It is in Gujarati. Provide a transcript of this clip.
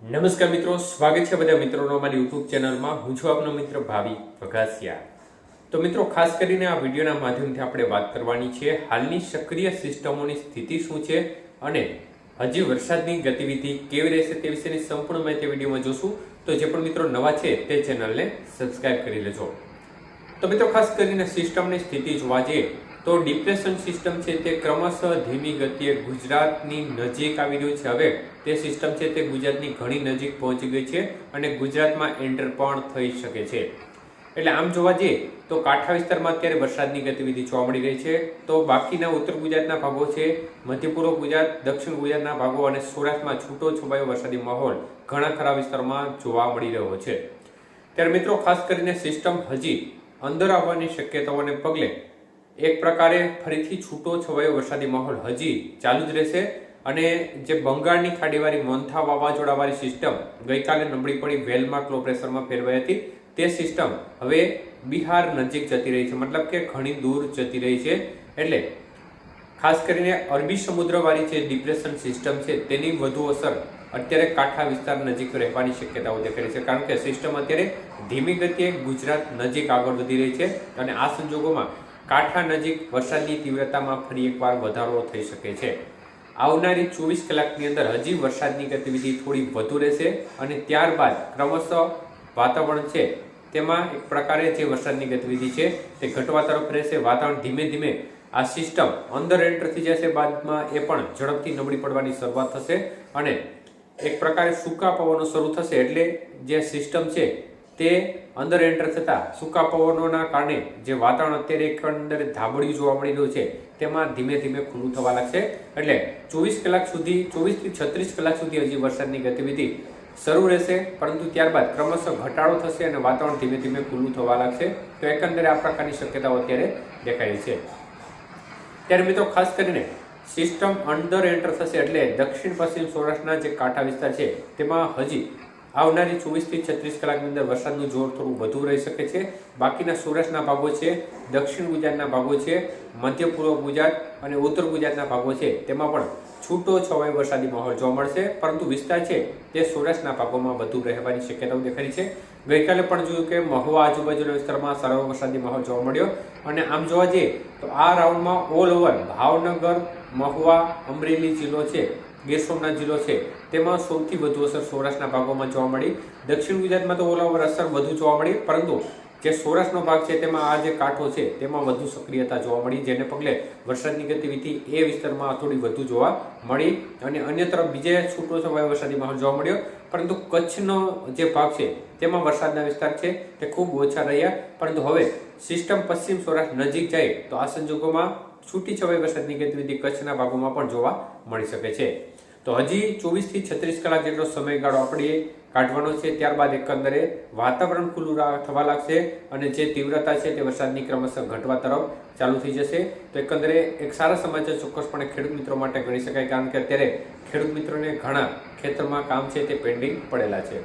નમસ્કાર મિત્રો, સ્વાગત છે બધા મિત્રોનો અમારી યુટ્યુબ ચેનલમાં. હું છું આપનો મિત્ર ભાવિ વઘાસિયા. તો મિત્રો, ખાસ કરીને આ વિડીયોના માધ્યમથી આપણે વાત કરવાની છે હાલની સક્રિય સિસ્ટમોની સ્થિતિ શું છે અને હજી વરસાદની ગતિવિધિ કેવી રહેશે તે વિશેની સંપૂર્ણ માહિતી વિડીયોમાં જોશું. તો જે પણ મિત્રો નવા છે તે ચેનલને સબસ્ક્રાઇબ કરી લેજો. તો મિત્રો, ખાસ કરીને સિસ્ટમની સ્થિતિ જોવા જઈએ તો ડિપ્રેશન સિસ્ટમ છે તે ક્રમશઃ ધીમી ગતિએ ગુજરાતની નજીક આવી રહ્યું છે. હવે તે સિસ્ટમ છે તે ગુજરાતની ઘણી નજીક પહોંચી ગઈ છે અને ગુજરાતમાં એન્ટર પણ થઈ શકે છે. એટલે આમ જોવા જઈએ તો કાંઠા વિસ્તારમાં અત્યારે વરસાદની ગતિવિધિ જોવા મળી રહી છે. તો બાકીના ઉત્તર ગુજરાતના ભાગો છે, મધ્ય પૂર્વ ગુજરાત, દક્ષિણ ગુજરાતના ભાગો અને સૌરાષ્ટ્રમાં છૂટો છવાયો વરસાદી માહોલ ઘણા ખરા વિસ્તારોમાં જોવા મળી રહ્યો છે. ત્યારે મિત્રો, ખાસ કરીને સિસ્ટમ હજી અંદર આવવાની શક્યતાઓને પગલે એક પ્રકારે ફરીથી છૂટો છવાયો વરસાદી માહોલ હજી ચાલુ જ રહેશે. અને જે બંગાળની ખાડીવાળી મોન્થા વાવાઝોડાવાળી સિસ્ટમ ગઈકાલે નબળી પડી વેલમાં લો પ્રેશરમાં ફેરવાઈ હતી, તે સિસ્ટમ હવે બિહાર નજીક જતી રહી છે, મતલબ કે ઘણી દૂર જતી રહી છે. એટલે ખાસ કરીને અરબી સમુદ્રવાળી જે ડિપ્રેશન સિસ્ટમ છે તેની વધુ અસર અત્યારે કાંઠા વિસ્તાર નજીક રહેવાની શક્યતાઓ દેખાઈ છે, કારણ કે સિસ્ટમ અત્યારે ધીમી ગતિએ ગુજરાત નજીક આગળ વધી રહી છે અને આ સંજોગોમાં કાંઠા નજીક વરસાદની તીવ્રતામાં ફરી એકવાર વધારો થઈ શકે છે. આવનારી 24 કલાકની અંદર હજી વરસાદની ગતિવિધિ થોડી વધુ રહેશે અને ત્યારબાદ ક્રમશઃ વાતાવરણ છે તેમાં એક પ્રકારે જે વરસાદની ગતિવિધિ છે તે ઘટવા તરફ રહેશે. વાતાવરણ ધીમે ધીમે આ સિસ્ટમ અંદર એન્ટર થઈ જશે, બાદમાં એ પણ ઝડપથી નબળી પડવાની શરૂઆત થશે અને એક પ્રકારે સૂકા પવનો શરૂ થશે. એટલે જે સિસ્ટમ છે તે અંદર એન્ટર થતા સૂકા પવનોના કારણે જે વાતાવરણ અત્યારે એકંદરે ધાબળિયું જોવા મળી રહ્યું છે તેમાં ધીમે ધીમે ખુલ્લું થવા લાગશે. એટલે 24 કલાક સુધી 24 થી 36 કલાક સુધી હજી વરસાદની ગતિવિધિ શરૂ રહેશે, પરંતુ ત્યારબાદ ક્રમશઃ ઘટાડો થશે અને વાતાવરણ ધીમે ધીમે ખુલ્લું થવા લાગશે. તો એકંદરે આ પ્રકારની શક્યતાઓ અત્યારે દેખાય છે. ત્યારે મિત્રો, ખાસ કરીને સિસ્ટમ અંદર એન્ટર થશે એટલે દક્ષિણ પશ્ચિમ સૌરાષ્ટ્રના જે કાંઠા વિસ્તાર છે તેમાં હજી આવનારી 24 થી 36 કલાકની અંદર વરસાદનું જોર થોડું વધુ રહી શકે છે. બાકીના સૌરાષ્ટ્રના ભાગો છે, દક્ષિણ ગુજરાતના ભાગો છે, મધ્ય પૂર્વ ગુજરાત અને ઉત્તર ગુજરાતના ભાગો છે તેમાં પણ છૂટો છવાયો વરસાદી માહોલ જોવા મળશે, પરંતુ વિસ્તાર છે તે સૌરાષ્ટ્રના ભાગોમાં વધુ રહેવાની શક્યતાઓ દેખાઈ છે. ગઈકાલે પણ જોયું કે મહુવા આજુબાજુના વિસ્તારમાં સારો વરસાદી માહોલ જોવા મળ્યો અને આમ જોવા જઈએ તો આ રાઉન્ડમાં ઓલ ઓવર ભાવનગર, મહુવા, અમરેલી જિલ્લો છે, ગીર સોમનાથ જિલ્લો છે તેમાં સૌથી વધુ અસર સૌરાષ્ટ્રના ભાગોમાં જોવા મળી. દક્ષિણ ગુજરાતમાં તો ઓલ ઓવર અસર વધુ જોવા મળી, પરંતુ જે સૌરાષ્ટ્રનો ભાગ છે તેમાં આ જે કાંઠો છે તેમાં વધુ સક્રિયતા જોવા મળી, જેને પગલે વરસાદની ગતિવિધિ એ વિસ્તારમાં થોડી વધુ જોવા મળી. અને અન્ય તરફ બીજે છૂટો છવાયો વરસાદી માહોલ જોવા મળ્યો, પરંતુ કચ્છનો જે ભાગ છે તેમાં વરસાદના વિસ્તાર છે તે ખૂબ ઓછા રહ્યા. પરંતુ હવે સિસ્ટમ પશ્ચિમ સૌરાષ્ટ્ર નજીક જાય તો આ સંજોગોમાં છૂટી છવાઈ વરસાદની ગતિવિધિ કચ્છના ભાગોમાં પણ જોવા મળી શકે છે. તો હજી 24 થી 36 કલાક જેટલો સમયગાળો આપણે કાઢવાનો છે. ત્યારબાદ એકંદરે વાતાવરણ ખુલ્લું થવા લાગશે અને જે તીવ્રતા છે તે વરસાદની ક્રમશઃ ઘટવા તરફ ચાલુ થઈ જશે. તો એકંદરે એક સારા સમાચાર ચોક્કસપણે ખેડૂત મિત્રો માટે ગણી શકાય, કારણ કે અત્યારે ખેડૂત મિત્રોને ઘણા ખેતરમાં કામ છે તે પેન્ડિંગ પડેલા છે.